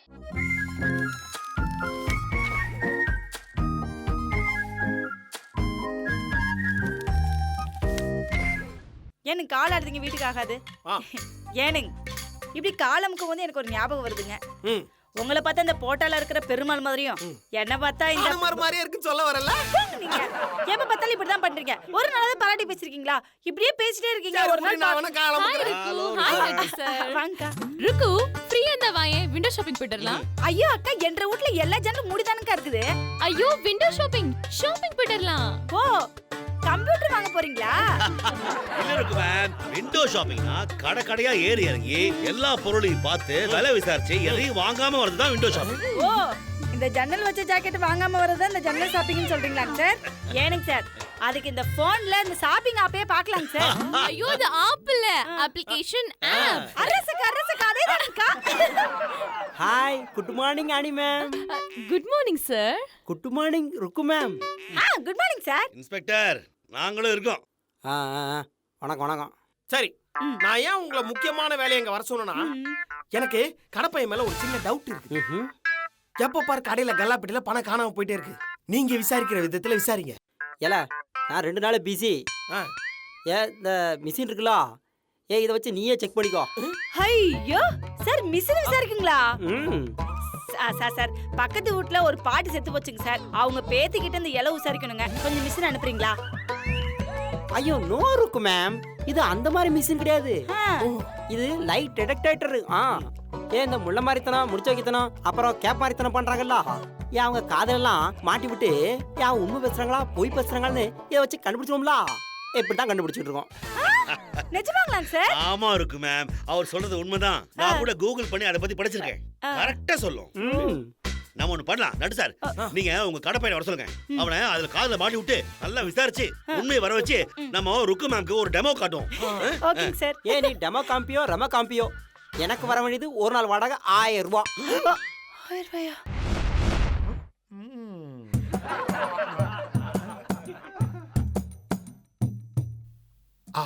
ஏனுங்க கால் ஆடுறீங்க வீட்டுக்கு ஆகாது. ஏனுங்க இப்படி காலமுக்கு வந்து எனக்கு ஒரு ஞாபகம் வருதுங்க. உங்களை பார்த்தா இந்த போட்டால இருக்கிற பெருமாள் மாதிரியும் என்ன பார்த்தா இந்த மாதிரியே இருக்குன்னு சொல்ல வரல. நீங்க எப்ப பார்த்தாலும் இப்படிதான் பண்றீங்க. ஒரு நாளாவது பாராட்டி பேசிருக்கீங்களா? இப்படியே பேசிட்டே இருக்கீங்க. ஒரு நாள் வாங்க ருக்கு ஃப்ரீயா இந்த வாயே விண்டோ ஷாப்பிங் போயிடலாம். ஐயோ அக்கா என்ற வீட்ல எல்லா ஜன்னலும் மூடிதானக்கா இருக்குது. ஐயோ விண்டோ ஷாப்பிங் போயிடலாம். ஓ கம்ப்யூட்டர் வாங்க போறீங்களா? இல்ல இருக்கு மேம். விண்டோ ஷாப்பிங்னா கடை கடையா ஏறி இறங்கி எல்லா பொருளையும் பார்த்து விலை விசாரிச்சு எதையும் வாங்காம வரதுதான் விண்டோ ஷாப்பிங். ஓ இந்த ஜன்னல் வச்ச ஜாக்கெட் வாங்காம வரது இந்த ஜன்னல் ஷாப்பிங்னு சொல்றீங்களாங்க சார்? ஏனுங்க சார் அதுக்கு இந்த போன்ல இந்த ஷாப்பிங் ஆப்பே பார்க்கலாங்க சார். ஐயோ இது ஆப் இல்ல அப்ளிகேஷன் ஆப். அரசு அதேதானக்கா. Hi good morning Annie ma'am. Good morning sir. Good morning Rukku ma'am. Good morning sir. Inspector நாங்களும் இருக்கோம். வணக்கம் வணக்கம். சரி நான் ஏன் உங்களை முக்கியமான வேலையை இங்க வர சொன்னா, எனக்கு கடப்பைய மேல ஒரு சின்ன டவுட் இருக்கு. எப்ப பாரு கடையில கல்லாப்பட்டியில பணம் காணாம போயிட்டே இருக்கு. நீங்க விசாரிக்கிற விதத்துல விசாரிங்க. ஏல நான் 2 நாள் பிஸி. இந்த மிஷின் இருக்குல்ல, இதை வச்சு நீயே செக் பண்ணிக்கோ. ஐயோ சார் மிஷின் விசாரிக்குங்களா? சார் பக்கத்து வீட்ல ஒரு பாட்டி செத்து போச்சுங்க சார். அவங்க பேத்திக்கிட்ட இந்த இலை விசாரிக்கணுங்க. கொஞ்சம் மிஷின் அனுப்புறீங்களா? ஐயோ நோ ருக்கு மேம், இது அந்த மாதிரி மிஷின் கிடையாது. இது லைட் டிடெக்டர். இந்த முள்ள மாதிரித்தனம் முடிச்சு வைக்கத்தனம் அப்புறம் கேப் மாதிரித்தனம் பண்றாங்கல்ல, அவங்க காதெல்லாம் மாட்டி விட்டு உண்மை பேசுறாங்களா பொய் பேசுறாங்கன்னு இதை வச்சு கண்டுபிடிச்சோம்ல. இப்படிதான் கண்டுபிடிச்சிட்டு இருக்கோம். நிஜமாங்களா சார்? ஆமா இருக்கு மேம். அவர் சொல்றது உண்மைதான். நான் கூட கூகுள் பண்ணி அதை பத்தி படிச்சிருக்கேன். கரெக்டா சொல்லும். நம்ம ஒண்ணு பண்ணலாம் நடு சார். நீங்க உங்க கடப்பையில வர சொல்லுங்க. அவனை அதுல காதுல மாட்டி விட்டு நல்லா விசாரிச்சு உண்மையை வர வச்சு நம்ம ருக்கு மேம்க்கு ஒரு டெமோ காட்டுவோம். ஓகேங்க சார். நீ டெமோ காம்பியோ ரெமோ காம்பியோ, எனக்கு வர வேண்டியது ஒரு நாள் வாடகை 1000 ரூபாய். 1000 ரூபாயா?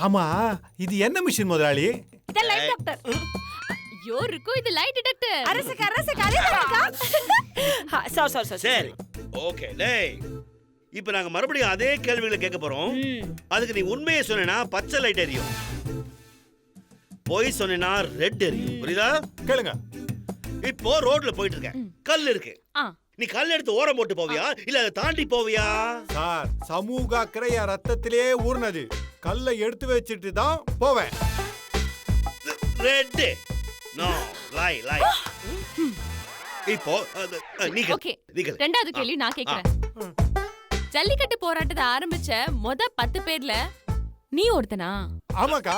ஆமா இது என்ன மிஷின் முதலாளி? இது லைட் டாக்டர். ஐயோ ருக்கு இது லைட் டிடெக்டர். அரசு அதேதானக்கா. சரி ஓகே டேய், இப்போ நாங்க மறுபடியும் அதே கேள்விகளை கேட்க போறோம். அதுக்கு நீ உண்மையை சொன்னா பச்சை லைட் எரியும், பொய் சொன்னா ரெட் எரியும். புரியுதா? கேளுங்க. இப்போ ரோட்ல போயிட்டு இருக்க, கல் இருக்கு. நீ கல் எடுத்து ஓரம் போட்டு போவியா இல்ல அதை தாண்டி போவியா? சார் சமூக அக்கறை ரத்தத்திலே ஊர்னது. கல்லை எடுத்து வச்சிட்டு தான் போவேன். ரெட் நோ லை லை. இப்போ நீ ஓகே ரெண்டாவது கேள்வி நான் கேக்குறேன். ஜல்லிக்கட்டு போராட்டத்தை ஆரம்பிச்ச முத 10 பேர்ல நீ ஒருத்தனா? ஆமாக்கா.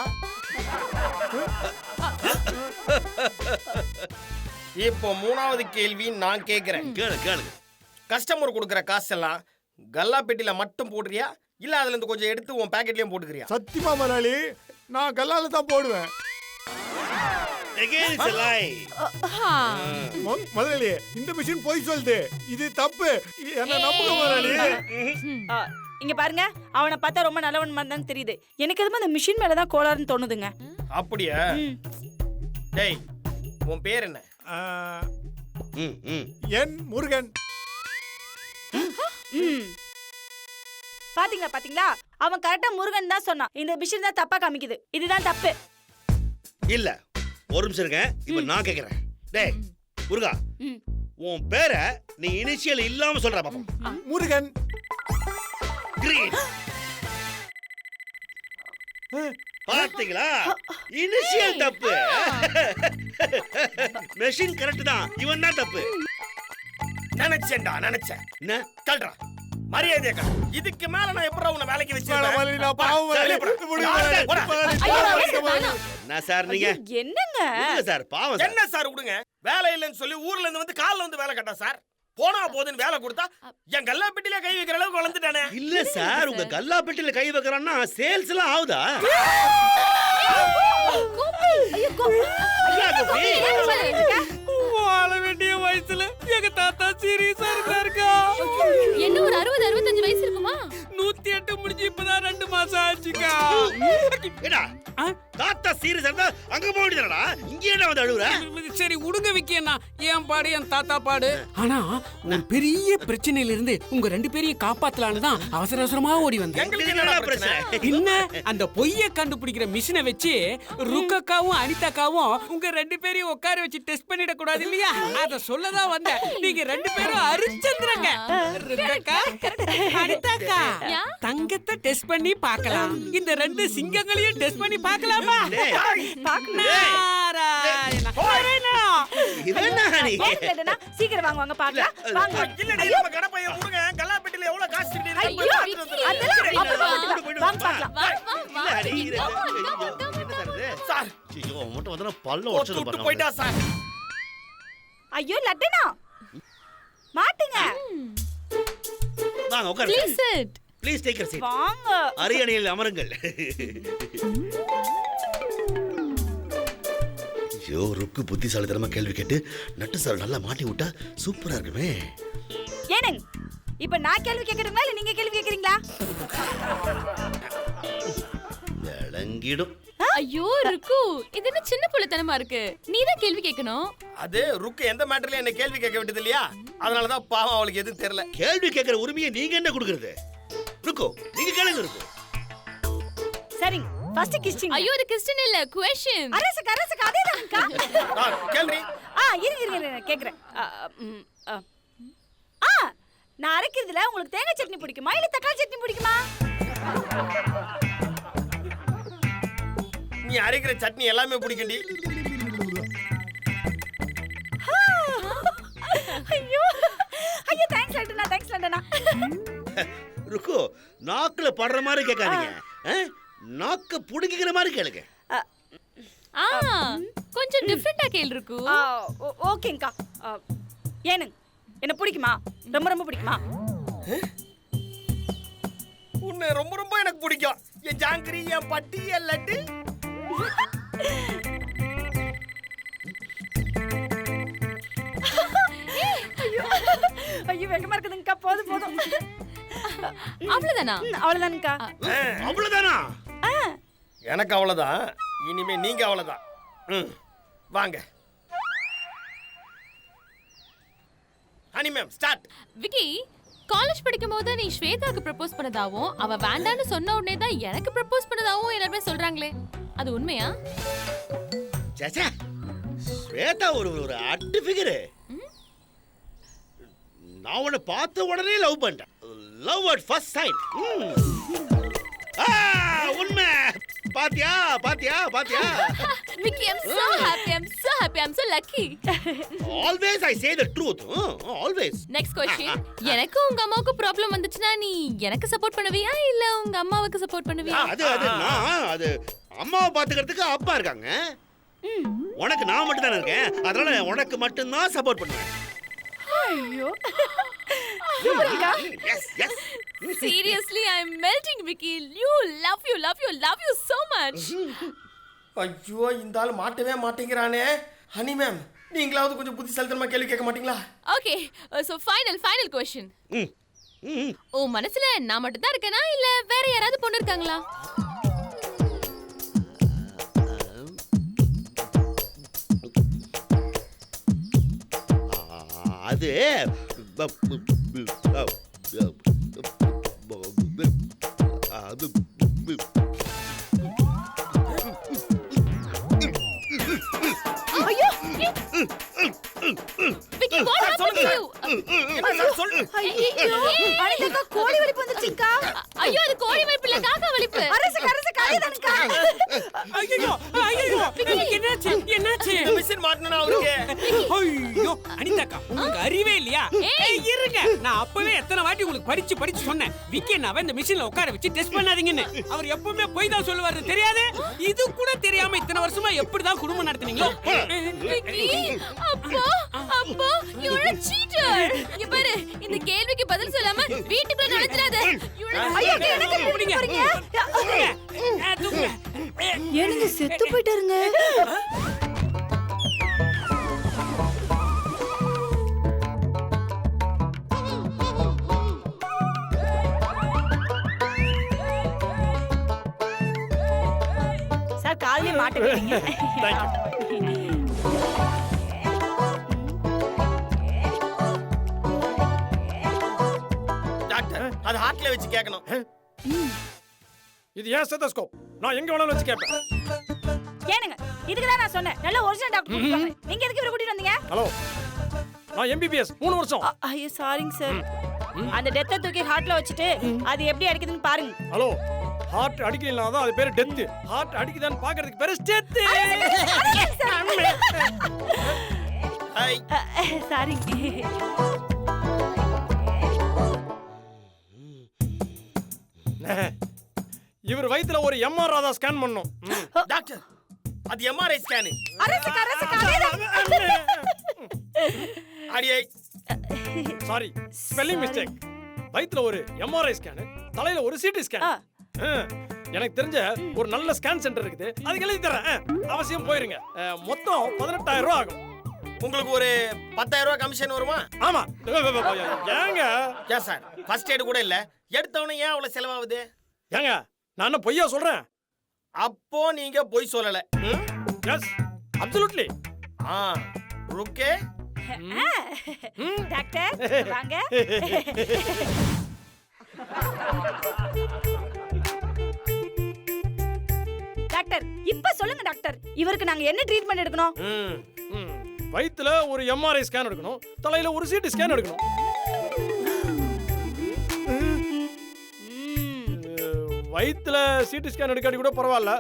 இப்போ மூணாவது கேள்வி நான் கேக்குறேன். கேளு. கஸ்டமர் கொடுக்கற காசெல்லாம் கல்லாப்பெட்டில மட்டும் போடுறியா இல்ல அதுல இருந்து கொஞ்சம் எடுத்து உன் பாக்கெட்லயும் போட்டுக்கறியா? சத்தியமா முதலாளி நான் கல்லால தான் போடுவேன். முதலாளி இந்த மிஷின் போய் சொல்லுது, இது தப்பு. என்ன நம்புங்க முதலாளி. இங்க பாருங்க, அவனை பார்த்தா ரொம்ப நல்லவன் மாதிரி தான் தெரியுது. எனக்கு எதுவும் அந்த மிஷின் மேலதான் கோளாறுன்னு தோணுதுங்க. அப்படியா? டேய் உன் பேர் என்ன? என் முருகன். பாத்தீங்களா அவன் கரெக்டா முருகன் தான் சொன்னான். இந்த மிஷின் தான் தப்பா காமிக்குது. இதுதான் தப்பு. இல்ல ஒரு நிமிஷம் இருங்க. இப்ப நான் கேக்குறேன். டேய் முருகா, உன் பேரை நீ இனிஷியல் இல்லாம சொல்ற பாப்போம். முருகன். கிரீன். பாத்தீங்களா? இனிஷியல் தப்பு. மெஷின் கரெக்ட் தான், இவன் தான் தப்பு. நினைச்சேன். என்ன கல்றா மரியாதையா கல். இதுக்கு மேல நான் எப்பறா உன்னை வேலைக்கு வச்சிருக்கேன்? என்ன சார் நீங்க? என்னங்க சார் பாவம். என்ன சார் விடுங்க. வேலை இல்லைன்னு சொல்லி ஊர்ல இருந்து வந்து கால்ல வந்து வேலை கட்டா சார். போனா போதுன்னு வேலை கொடுத்தா என் கல்லாப்பெட்டில கை வைக்கிற அளவுக்கு வளர்ந்துட்டானே. இல்ல சார், உங்க கல்லாப்பெட்டில கை வைக்கறான்னா சேல்ஸ் எல்லாம் ஆவுதா? வாழ வேண்டிய வயசுல எங்க தாத்தா சீரியஸா இருக்காருக்கா. என்ன ஒரு 60-65 வயசு இருக்குமா? 108 முடிஞ்சு இப்பதான் 2 மாசம் ஆச்சுக்கா. தாத்தா சீரியஸா இருந்தா அங்க போக வேண்டியதுடா. இங்க என்ன வந்து அழுவுற? சரி விடுங்க விக்கி அண்ணா, என் பாடு என் தாத்தா பாடு. ஆனா ஒரு பெரிய பிரச்சனையில இருந்து உங்க 2 பேரையும் காப்பாத்தலான்னு தான் அவசர அவசரமா ஓடி வந்தேன். எங்களுக்கு என்னடா பிரச்சனை? என்ன அந்த பொய்ய கண்டுபிடிக்கிற மிஷினை வச்சு ருக்கக்காவும் அனிதாக்காவும் உங்க 2 பேரையும் உட்கார வச்சு டெஸ்ட் பண்ணிட கூடாது இல்லையா? அத சொல்லதான் வந்தேன். நீங்க 2 பேரும் அரிச்சந்திரங்க. ருக்கக்கா, அனிதாக்கா, யா? தங்கத்தை டெஸ்ட் பண்ணி பார்க்கலாம். இந்த 2 சிங்கங்களையும் டெஸ்ட் பண்ணி பார்க்கலாமா? நாராயணா. நாராயணா. இவன் என்ன நீ? போங்க லட்டனா, சீக்கிரம் வாங்க வாங்க பார்க்கலாம். வாங்க. இல்லடி, நம்ம கணப்பைய கொடுங்க. கல்லாப்பெட்டில எவ்வளவு காசு இருக்குது? ஐயோ, அதெல்லாம் அப்புறமா பார்த்துக்கலாம். வாங்க பார்க்கலாம். வா வா வா. இல்ல, அடி, இங்க வா, இங்க வா, இங்க வா. என்ன சார் இது? சார், ஐயோ, மட்டும் வந்தா பல்ல விட்டு உடைச்சிட்டு போயிட்டா சார். ஐயோ லட்டனா, மாட்டுங்க. வாங்க உட்காருங்க. Please sit. Please take your seat. வாங்க. அரியணையில் அமருங்கள். ஐயோ, ருக்கு புத்திசாலித்தனமா கேள்வி கேட்டு நட்டு சார் நல்லா மாட்டி விட்டா சூப்பரா இருக்குமே. ஏனுங்க, இப்ப நான் கேள்வி கேட்கறீங்களா இல்ல நீங்க கேள்வி கேட்கறீங்களா? விளங்கிடும். ஐயோ ருக்கு, இது என்ன சின்ன புள்ளத்தனமா இருக்கு? நீ தான் கேள்வி கேட்கணும். அது ருக்கு எந்த மேட்டர்ல என்ன கேள்வி கேட்க விட்டது இல்லையா? அதனாலதான் பாவம் அவளுக்கு எதுவும் தெரியல. கேள்வி கேட்கிற உரிமையை நீங்க என்ன கொடுக்கறது? ருக்கு, நீங்க கேளுங்க ருக்கு. சரிங்க, ஃபர்ஸ்ட் கிஸ்டிங். ஐயோ இது கிறிஸ்டின் இல்ல, question. அரசு அதேதான்க்கா. கேள்வி. இருங்க கேக்குறேன். நான் அரைக்கிறதுல உங்களுக்கு தேங்காய் சட்னி பிடிக்குமா இல்ல தக்காளி சட்னி பிடிக்குமா? நீ அரைக்கிற சட்னி எல்லாமே பிடிக்கும்டி. ஐயோ ஐயோ, தேங்க்ஸ் லட்டனா. ருக்கு, நாக்குல படுற மாதிரி கேட்காதீங்க. நாக்க புடுங்கிக்கிற மாதிரி கேளுங்க. கொஞ்சம் டிஃபரெண்டா கேள் ருக்கு. ஓகேங்கா. ஏனுங்க, என்ன பிடிக்குமா? ரொம்ப பிடிக்குமா? உன்னை ரொம்ப எனக்கு பிடிக்கும். என் ஜாங்கிரி, என் பட்டி, என் லட்டு. ஐயோ வெக்கமா இருக்குதுங்கக்கா. போதும். அவ்வளவுதானா? அவ்வளவுதானுக்கா. அவ்வளவுதானா? எனக்கு அவ்வளவுதான். இனிமே நீங்க அவ்வளவுதான். வாங்க honey ma'am, start. Vicky, college படிக்கும் போது நீ ஸ்வேதாக்கு ப்ரப்போஸ் பண்ணதாவும் அவ வேண்டான்னு சொன்ன உடனே தான் எனக்கு ப்ரப்போஸ் பண்ணதாவும் எல்லாருமே சொல்றாங்களே, அது உண்மையா? சேச்சே, ஸ்வேதா ஒரு அட்டு ஃபிகர். நான் உன்னை பார்த்த உடனே லவ் பண்ணிட்டேன். Love at first sight. உண்மை. பாத்தியா? Vicky, I'm so happy, I'm so lucky. Always I say the truth. Always. Next question. எனக்கு உங்க அம்மாவுக்கு ப்ராப்ளம் வந்துச்சுனா நீ எனக்கு சப்போர்ட் பண்ணுவியா இல்ல உங்க அம்மாவுக்கு சப்போர்ட் பண்ணுவியா? அது அம்மாவை பாத்துக்கிறதுக்கு அப்பா இருக்காங்க. உனக்கு நான் மட்டும் தானே இருக்கேன். அதனால உனக்கு மட்டும் தான் சப்போர்ட் பண்ணுவேன். ஐயோ Yes. Seriously, I'm melting, Vicky. Love you so much. ஐயோ, இந்த ஆள் மாட்டவே மாட்டேங்கிறானே. ஹனி மேம், நீங்களாவது கொஞ்சம் புத்திசாலித்தனமா கேள்வி கேட்க மாட்டீங்களா? Okay, so final question. உன் மனசுல நான் மட்டும் தான் இருக்கேனா இல்ல வேற யாராவது பொண்ணு இருக்காங்களா? அது ஐயோ Vicky, what happened to you? என்ன சார் சொல்லு. ஐயோ அனிதாக்கா, கோழி வலிப்பு வந்துருச்சுங்கக்கா. ஐயோ அது கோழி வலிப்பு இல்ல, காக்கா வலிப்பு. அரசு அதேதானுக்கா. ஐயோ, என்னாச்சு? மிஷின் மாட்டணும் அவருக்கு. ஐயோ அனிதாக்கா, உங்களுக்கு அறிவே இல்லையா? இருங்க, நான் அப்பவே எத்தனை வாட்டி உங்களுக்கு படிச்சு சொன்னேன். விக்கி அண்ணாவை இந்த மிஷின்ல உட்கார வச்சு டெஸ்ட் பண்ணாதீங்கன்னு. அவர் எப்பவுமே போய் தான் சொல்லுவாரு, தெரியாது? இது கூட தெரியாம இத்தனை வருஷமா எப்படிதான் குடும்பம் நடத்துனீங்களோ? Vicky, அப்பா, you're a cheater. இங்க பாரு, இந்த கேள்விக்கு பதில் சொல்லாம வீட்டுக்குள்ள நுழைஞ்சிராத. ஐயோ எனக்கு எப்படி போறீங்க? ஏனுங்க செத்து போயிட்டாருங்க. சார் காலையில மாட்டேங்க டாக்டர் அது ஹார்ட்ல வச்சு கேட்கணும். இது ஏன் ஸ்டெத்தஸ்கோப்? நான் எங்க வேணாலும் வச்சு கேட்பேன். ஏனுங்க இதுக்கு தான் நான் சொன்னேன் நல்ல ஒரிஜினல் டாக்டர் கூட்டிட்டு வாங்க. நீங்க எதுக்கு இவரை கூட்டிட்டு வந்தீங்க? ஹலோ, நான் எம்பிபிஎஸ் 3 வருஷம். ஐயோ சாரிங்க சார். அந்த டெத்தை தூக்கி ஹார்ட்ல வச்சுட்டு அது எப்படி அடிக்குதுன்னு பாருங்க. ஹலோ, ஹார்ட் அடிக்கலாம் தான் அது பேரு டெத். ஹார்ட் அடிக்குதான்னு பாக்குறதுக்கு பேரு ஸ்டெத். ஹாய். சாரிங்க. இவர் வயித்துல ஒரு எம்ஆர் ராதா ஸ்கேன் பண்ணோம். டாக்டர் அது எம்ஆர்ஐ ஸ்கேன். அடியே சாரி, ஸ்பெல்லிங் மிஸ்டேக். வயித்துல ஒரு எம்ஆர்ஐ ஸ்கேன், தலையில ஒரு சிடி ஸ்கேன். எனக்கு தெரிஞ்ச ஒரு நல்ல ஸ்கேன் சென்டர் இருக்குது, அதுக்கு எழுதி தரேன். அவசியம் போயிருங்க. மொத்தம் 18,000 ரூபாய் ஆகும். உங்களுக்கு ஒரு 10,000 ரூபாய் கமிஷன் வருமா? ஆமா. ஏங்க ஏன் சார் ஃபர்ஸ்ட் எய்டு கூட இல்ல, எடுத்தவனே ஏன் அவ்வளவு செலவாகுது? ஏங்க நான் என்ன பொய்யா சொல்றேன்? அப்போ நீங்க பொய் சொல்லல. Yes, absolutely. ஓகே டாக்டர் வாங்க. டாக்டர் இப்ப சொல்லுங்க டாக்டர், இவருக்கு நாங்க என்ன ட்ரீட்மெண்ட் எடுக்கணும்? வயித்துல ஒரு எம்ஆர்ஐ ஸ்கேன் எடுக்கணும், தலையில ஒரு சிடி ஸ்கேன் எடுக்கணும். வயித்துல சிடி ஸ்கேன் எடுக்காட்டி கூட பரவாயில்ல,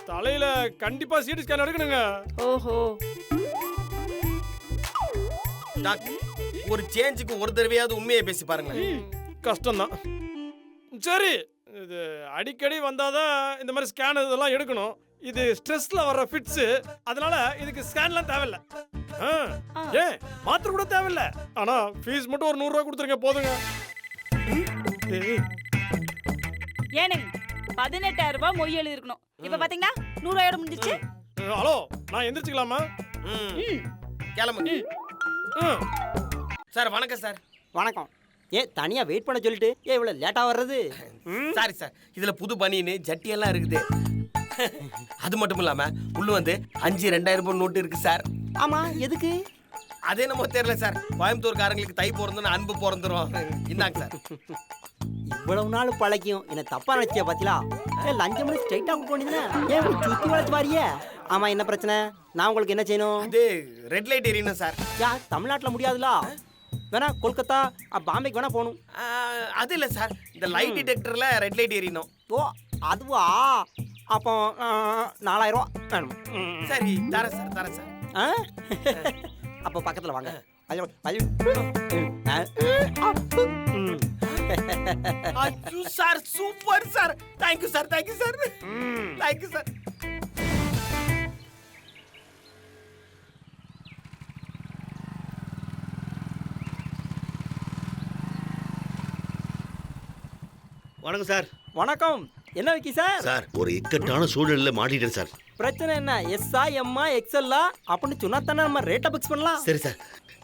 தலையில கண்டிப்பா சிடி ஸ்கேன் எடுக்கணுங்க. ஓஹோ. டாக்டர் ஒரு சேஞ்சுக்கு ஒரு தடவையாவது உண்மையை பேசி பாருங்களேன். கஷ்டம்தான். சரி, இது அடிக்கடி வந்தாதான் இந்த மாதிரி ஸ்கேன் இதெல்லாம் எடுக்கணும். இது ஸ்ட்ரெஸ்ல வர்ற ஃபிட்ஸ், அதனால இதுக்கு ஸ்கேன்லாம் தேவையில்ல. ஏன் மாத்திரை கூட தேவையில்ல. ஆனா ஃபீஸ் மட்டும் ஒரு 100 ரூபாய் கொடுத்துருங்க போதுங்க. ஏனுங்க 18,000 ரூபாய் மொய் எழுதி இருக்கணும். இப்ப பாத்தீங்கன்னா 100 ரூபாயோட முடிஞ்சிச்சு. ஹலோ, நான் எந்திரிச்சுக்கலாமா? கிளம்புங்க. சார் வணக்கம் சார். வணக்கம். தனியா வெயிட் பண்ண சொல்லிட்டு இவ்வளவு லேட்டா வர்றது? சாரி சார், இதுல புது பனியனு ஜட்டி எல்லாம் இருக்குது. அது மட்டும் இல்லாம உள்ள வந்து 5 2000 ரூபாய் நோட்டு இருக்கு சார். ஆமா, எதுக்கு? அதே நம்ம தெரியல சார். கோயம்புத்தூர்காரங்களுக்கு தை பிறந்துன்னு அன்பு பிறந்துரும். இந்தாங்க சார். இவ்வளவு நாள் பழக்கியும் என்ன தப்பா நினைச்சியா பாத்தீங்களா? லஞ்சம் பண்ணி ஸ்ட்ரைட்டா போனீங்கன்னா ஏன் சுத்தி வளைச்சு மாறியே? ஆமா, என்ன பிரச்சனை? நான் உங்களுக்கு என்ன செய்யணும்? அது ரெட் லைட் எரியணும் சார். தமிழ்நாட்டுல முடியாதுல, வேணா கொல்கத்தா பாம்பேக்கு வேணா போகணும். அது இல்ல சார், இந்த லைட் டிடெக்டர்ல ரெட் லைட் எரியணும். ஓ அதுவா? அப்போ 4000 ரூபா வேணும். சரி தரேன் சார், தரேன் சார். அப்போ பக்கத்துல வாங்க. Sir super sir. Thank you sir, thank you sir, thank you sir. வணக்கம் சார். வணக்கம். என்ன வைக்கி சார்? சார் ஒரு இக்கட்டான சூழ்நிலையில மாட்டிட்டேன் சார். பிரச்சனை என்ன? எஸ்ஆ எம்மா எக்ஸ்எல்லா அப்படின்னு சொன்னா தானே நம்ம ரேட்டை பிக்ஸ் பண்ணலாம். சரி சார்,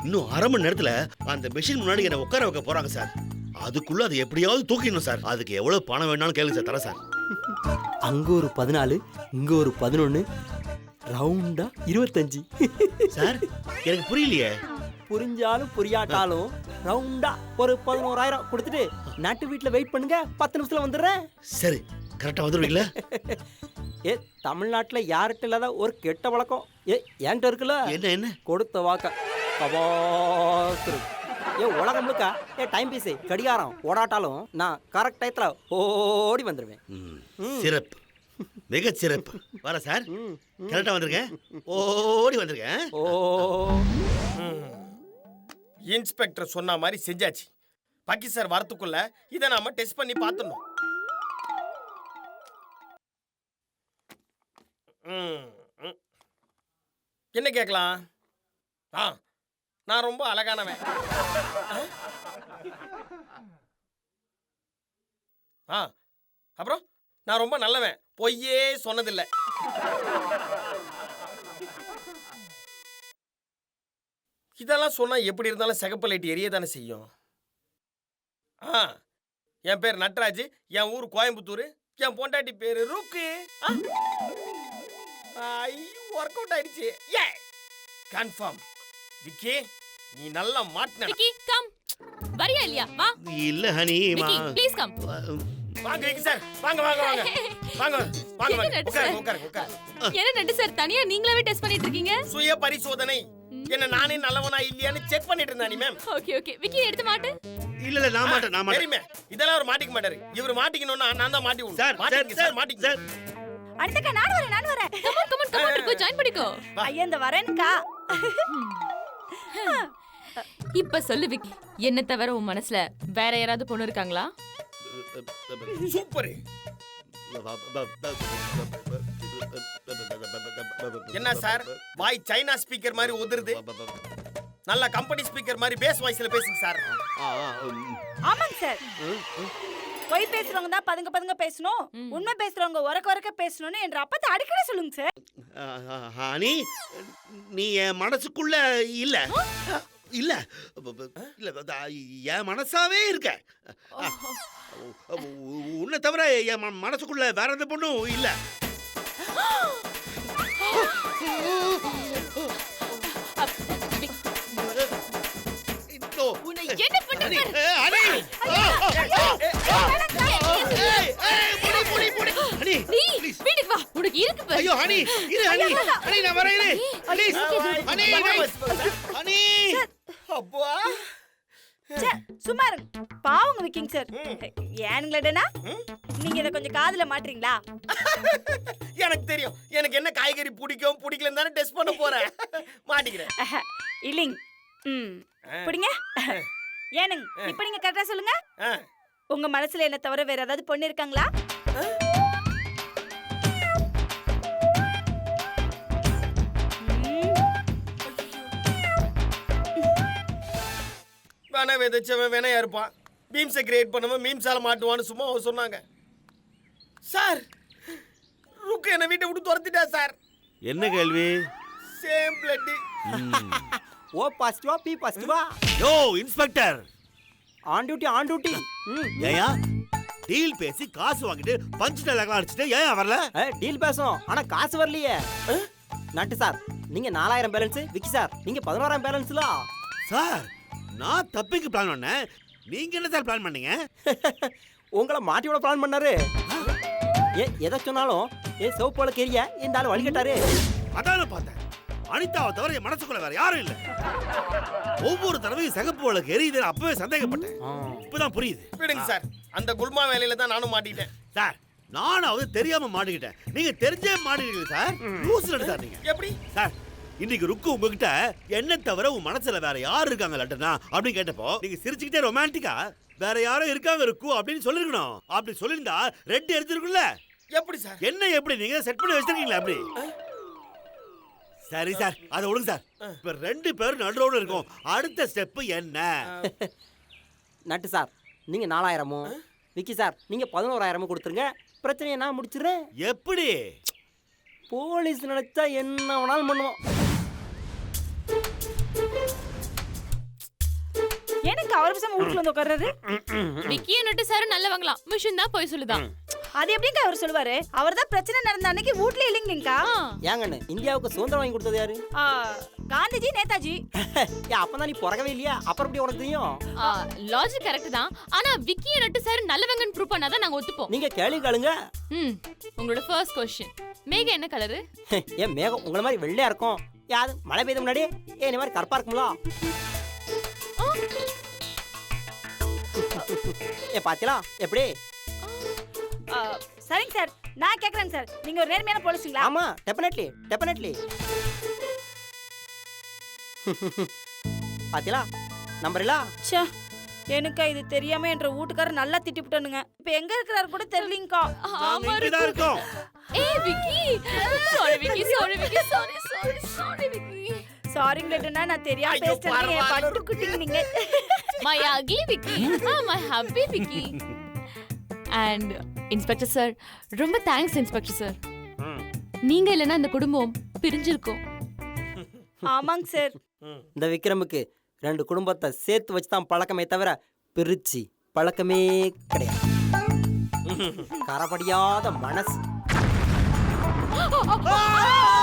இன்னும் 1/2 மணி நேரத்துல அந்த மெஷின் முன்னாடி என்ன உட்கார வைக்க போறாங்க சார். அதுக்குள்ள அதை எப்படியாவது தூக்கிடணும் சார். அதுக்கு எவ்வளவு பணம் வேணாலும் கேளுங்க சார், தரேன் சார். அங்க ஒரு 14, இங்க ஒரு 11, ரவுண்டா 25. சார் எனக்கு புரியலையே. புரிஞ்சாலும் புரியாட்டாலும் ரவுண்டா ஒரு 11,000 கொடுத்துட்டு நாட்டு வீட்டுல வெயிட் பண்ணுங்க, 10 நிமிஷத்துல வந்துடுறேன். சரி, கரெக்டா வந்துடுவீங்களா? தமிழ்நாட்டுல யார்கிட்ட இல்லாத ஒரு கெட்ட வழக்கம் என்கிட்ட இருக்குல்ல. என்ன என்ன? கொடுத்த வாக்க கபாத்துரு. உலகம் முழுக்க டைம் பீஸ் கடிகாரம் ஓடாட்டாலும் நான் கரெக்ட் டயத்துல ஓடி வந்துடுவேன். சிறப்பு, மிக சிறப்பு. வர சார், கரெக்டா வந்திருக்கேன், ஓடி வந்திருக்கேன். ஓ இன்ஸ்பெக்டர் சொன்ன மாதிரி செஞ்சாச்சு. பக்கி சார் வரத்துக்குள்ள இதை நாம டெஸ்ட் பண்ணி பார்த்துடணும். என்ன கேட்கலாம்? நான் ரொம்ப அழகானவன். அப்புறம் நான் ரொம்ப நல்லவன், பொய்யே சொன்னதில்லை. இதெல்லாம் சொன்னா எப்படி இருந்தாலும் சிகப்பு லைட் எரிய தானே செய்யும். என் பேர் நட்ராஜ், என் ஊர் கோயம்புத்தூர், என் பொண்டாட்டி பேரு ருக்கு. ஒர்க் அவுட் ஆயிடுச்சு. ஏ கன்ஃபார்ம். விக்கி நீ நல்லா மாட்டின. விக்கி கம். வரியா இல்லையா? வா. இல்ல ஹனி மா. Vicky please come. வாங்க விக்கி சார். வாங்க வாங்க வாங்க. வாங்க வாங்க வாங்க. உட்காருங்க உட்காருங்க உட்காருங்க. என்ன நட்டு சார் தனியா நீங்களாவே டெஸ்ட் பண்ணிட்டு இருக்கீங்க? சுய பரிசோதனை. என்ன நானே நல்லவனா இல்லையான்னு செக் பண்ணிட்டு இருந்தானே மேம். Okay okay. விக்கி எடுத்து மாட்டு. இல்ல நான் மாட்டேன். தெரியுமே இதெல்லாம் அவர் மாட்டிக்க மாட்டாரு. இவர் மாட்டிக்கணும்னா நான் தான் மாட்டி விடுவேன். சார் மாட்டிங்க சார் மாட்டிங்க சார். அனிதா நான் வரேன். Come on come on join பண்ணிக்கோ. ஐயா இந்த வரேன்க்கா. இப்ப சொல்லு விக்கி, என்ன தவிர உன் மனசுல வேற யாராவது பொண்ணு இருக்காங்களா? சூப்பர். என்ன சார் வாய் சைனா ஸ்பீக்கர் மாதிரி உதிருது. நல்ல கம்பெனி ஸ்பீக்கர் மாதிரி பேஸ் வாய்ஸ்ல பேசுங்க சார். ஆமாங்க சார். பொய் பேசுறவங்க தான் பதுங்க பேசணும், உண்மை பேசுறவங்க உரக்க பேசணும்னு என்ற அப்பத்தை அடிக்கடி சொல்லுங்க சார். ஹனி நீ என் மனசுக்குள்ள இல்ல இல்ல இல்ல என் மனசாவே இருக்க. உன்னை தவிர என் மனசுக்குள்ள வேற எந்த பொண்ணும் இல்ல. என்ன பண்றீங்க? நீ வீட்டுக்கு வா, உனக்கு இருக்கு பாரு. ஐயோ ஹனி இரு ஹனி ஹனி நான் வரேன் இரு ப்ளீஸ் ஹனி ஹனி அப்பா சும்மா இருங்க. பாவங்க விக்கிங் சார். ஏனுங்களடனா நீங்க இத கொஞ்சம் காதுல மாட்றீங்களா? எனக்கு தெரியும். எனக்கு என்ன காய்கறி பிடிக்கும் பிடிக்கலன்னு தானே டெஸ்ட் பண்ண போறேன். மாட்டிக்கிறேன். இல்லைங்க. பிடிங்க. ஏனுங்க இப்ப நீங்க கரெக்டா சொல்லுங்க. உங்க மனசுல என்ன தவிர வேற ஏதாவது பொண்ணு இருக்காங்களா? வேணா விதைச்சவன் வேணையா இருப்பான். மீம்ஸை கிரியேட் பண்ணவன் மீம்ஸால மாட்டுவான்னு சும்மா அவன் சொன்னாங்க. சார் ருக்கு என்ன வீட்டை விட்டு துரத்திட்டா சார். என்ன கேள்வி? Same blood. ஓ பாசிட்டிவா பி பாசிட்டிவா? யோ இன்ஸ்பெக்டர் ஆன் டியூட்டி. ஏயா டீல் பேசி காசு வாங்கிட்டு பஞ்ச் டயலாக்லாம் அடிச்சிட்டு ஏன் வரல? டீல் பேசும் ஆனா காசு வரலையே. நட்டு சார் நீங்க 4000 பேலன்ஸ், விக்கி சார் நீங்க 11000 பேலன்ஸ்ல. சார் நான் தப்பிக்கு பிளான் பண்ணேன், நீங்க என்ன சார் பிளான் பண்ணீங்க? உங்களை மாட்டி விட பிளான் பண்ணாரு. எதை சொன்னாலும் சிவப்போல கேரிய இந்த ஆளு வழிகட்டாரு. அதான பார்த்தேன். அனிதாவை தவிர என் மனசுக்குள்ள வேற யாரும் இல்ல. ஒவ்வொரு தடவையும் சிகப்பு வழக்கு எரியுது. அப்பவே சந்தேகப்பட்டேன், இப்பதான் புரியுது. விடுங்க சார். அந்த குல்மா வேலையில தான் நானும் மாட்டிக்கிட்டேன். சார் நானாவது தெரியாம மாட்டிக்கிட்டேன், நீங்க தெரிஞ்சே மாட்டிக்கிட்டீங்க சார். லூஸ் சார் நீங்க. எப்படி சார் இன்னைக்கு ருக்கு உங்ககிட்ட என்ன தவிர உன் மனசுல வேற யாரு இருக்காங்க லட்டனா அப்படின்னு கேட்டப்போ நீங்க சிரிச்சுக்கிட்டே ரொமான்டிக்கா வேற யாரும் இருக்காங்க ருக்கு அப்படின்னு சொல்லிருக்கணும். அப்படி சொல்லிருந்தா ரெட் எரிஞ்சிருக்குல்ல. எப்படி சார்? என்ன எப்படி நீங்க செட் பண்ணி வச்சிருக்கீங்களா அப்படி? சரி சார் அதை விடுங்க சார். இப்ப 2 பேரும் நடுரோடு இருக்கோம். அடுத்த ஸ்டெப் என்ன? நட்டு சார் நீங்க 4000 விக்கி சார் நீங்க 11000 கொடுத்துருங்க. பிரச்சனையை நான் முடிச்சிடுறேன். எப்படி? போலீஸ் நினைச்சா என்ன வேணாலும் பண்ணுவோம். எனக்கு அவர் பேசாம வீட்டுல வந்து உட்கார்றாரு. விக்கிய நட்டு சார் நல்லவங்களாம், மிஷின் தான் போய் சொல்லுதான். அது எப்படிங்க அவர் சொல்லுவாரு? அவர் தான் பிரச்சனை நடந்த அன்னைக்கு வீட்ல இல்லைங்கக்கா. ஏங்கண்ணு இந்தியாவுக்கு சுதந்திரம் வாங்கி கொடுத்தது யாரு? காந்திஜி நேதாஜி. அப்பதான் நீ பிறக்கவே இல்லையா? அப்புறம் எப்படி உனக்கு தெரியும்? லாஜிக் கரெக்ட் தான். ஆனா விக்கிய நட்டு சார் நல்லவங்கன்னு ப்ரூவ் பண்ணாதான் நாங்க ஒத்துப்போம். நீங்க கேள்வி கேளுங்க. உங்களோட ஃபர்ஸ்ட் क्वेश्चन, மேகம் என்ன கலரு? ஏன் மேகம் உங்கள மாதிரி வெள்ளையா இருக்கும்? யாது மழை பெய்த முன்னாடி இந்த மாதிரி கருப்பா இருக்கும்ல? பாத்தீங்களா எப்படி? சரிங்க சார் நான் கேக்குறேன் சார், நீங்க ஒரு நேர்மையான போலீஸ்ங்களா? ஆமா டெஃபினெட்லி. பாத்தீங்களா நம்பர்ல? ச்சே எனக்கு இது தெரியாம என்ற வீட்டுக்காரர் நல்லா திட்டிவிட்டானுங்க. இப்ப எங்க இருக்கறாரு கூட தெரியலங்கா. ஆமா இங்கதான் இருக்கோம். ஏய் விக்கி சாரி விக்கி சாரிங்க லட்டனா நான் தெரியாம பேசிட்டேன். பட்டு குட்டிங்க நீங்க. My ugly Vicky. My happy Vicky. And Inspector sir, ரொம்ப தேங்க்ஸ் Inspector sir. நீங்க இல்லனா இந்த குடும்பம் பிரிஞ்சிருக்கும். ஆமாங்க சார். இந்த விக்ரமுக்கு 2 குடும்பத்தை சேர்த்து வச்சு தான் பழக்கமே தவிர பிரிச்சு பழக்கமே கிடையாது. கரபடியாத மனசு. ஆ!